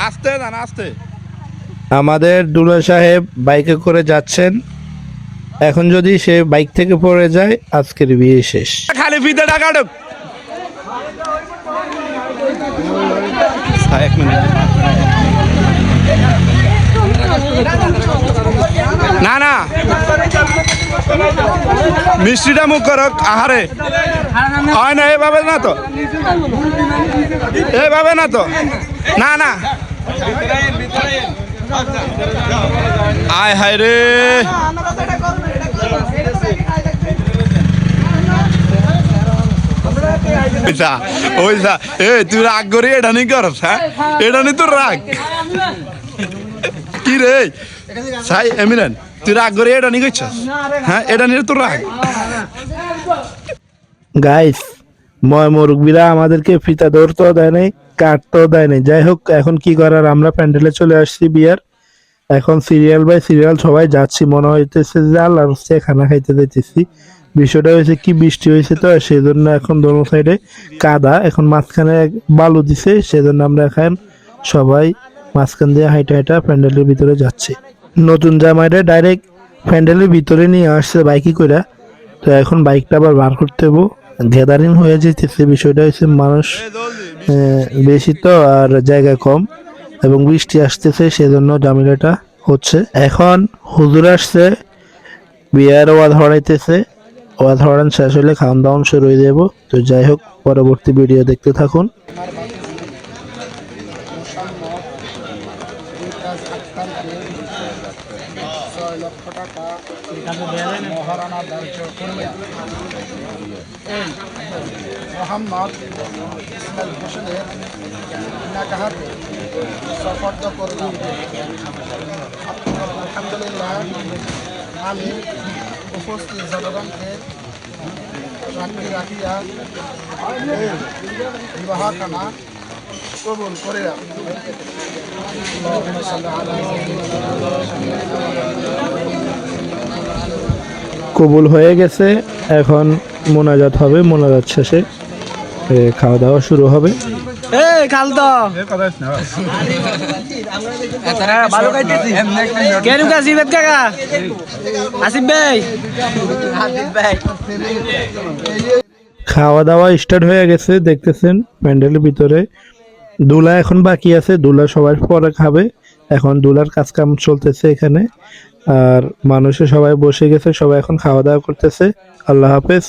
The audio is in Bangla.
আস্তে যান আস্তে। আমাদের দুলা সাহেব বাইকে করে যাচ্ছেন, এখন যদি সে বাইক থেকে পড়ে যায় আজকের বিয়ে শেষ। খালি ফিতে টাকা ঢুক। এক মিনিট। না না মিষ্টিটা মুখ করো আহারে হয় না এভাবে না তো, এভাবে না তো, না না আয় হায় রে ওইসা এ তুই রাগ করি এটা নি করস, হ্যাঁ এটা নি তোর রাগ কি রে সাই এমিনেন তুই রাগ করে এটা নি করছস, হ্যাঁ এটা নিয়ে তোর রাগ। গাইস মুরব্বীরা আমাদেরকে ফিতা ধরতেও দেয় নাই, কাটতেও দেয় নাই। যাই হোক এখন কি করার, আমরা প্যান্ডেলে চলে আসছি বিয়ার। এখন সিরিয়াল বাই সিরিয়াল সবাই যাচ্ছি, মনে হইতেছে যে আল্লাহ রাস্তায় খানা খাইতে যাইতেছি। বিষয়টা হয়েছে কি বৃষ্টি হয়েছে তো সেই জন্য এখন দোনো সাইডে কাদা, এখন মাঝখানে বালু দিছে, সেজন্য আমরা এখন সবাই মাঝখান দিয়ে হাইটা হাইটা প্যান্ডেলের ভিতরে যাচ্ছি। নতুন জামাইটা ডাইরেক্ট প্যান্ডেলের ভিতরে নিয়ে আসছে বাইকে করে, তো এখন বাইকটা আবার বার করতে হবো। গ্যাদারিং হয়ে যেতেছে, বিষয়টা হচ্ছে মানুষ বেশি তো আর জায়গা কম এবং বৃষ্টি আসতেছে সেজন্য ঝামেলাটা হচ্ছে। এখন হুজুর আসছে, বিয়ার ওয়াজ হরাইতেছে, ওয়াজ হরান শেষ হলে খাওয়ান দাওয়ান শুরু হয়ে যাবো। তো যাই হোক পরবর্তী ভিডিও দেখতে থাকুন। মোহাম্মদ ইসমাইল হোসেনের নাকাহাতে সফর্দ করলাম। আলহামদুলিল্লাহ আমি উপস্থিত জনগণকে সাক্ষী রাখিয়া এই বিবাহখানা কবুল করে কবুল হয়ে গেছে, এখন মোনাজাত হবে, মোনাজাত শেষে খাওয়া দাওয়া শুরু হবে। খাওয়া দাওয়া স্টার্ট হয়ে গেছে, দেখতেছেন প্যান্ডেলের ভিতরে। দুলা এখন বাকি আছে, দুলা সবার পরে খাবে। এখন দুলার কাজ কাম চলতেছে এখানে, আর মানুষে সবাই বসে গেছে, সবাই এখন খাওয়া দাওয়া করতেছে। আল্লাহ হাফেজ।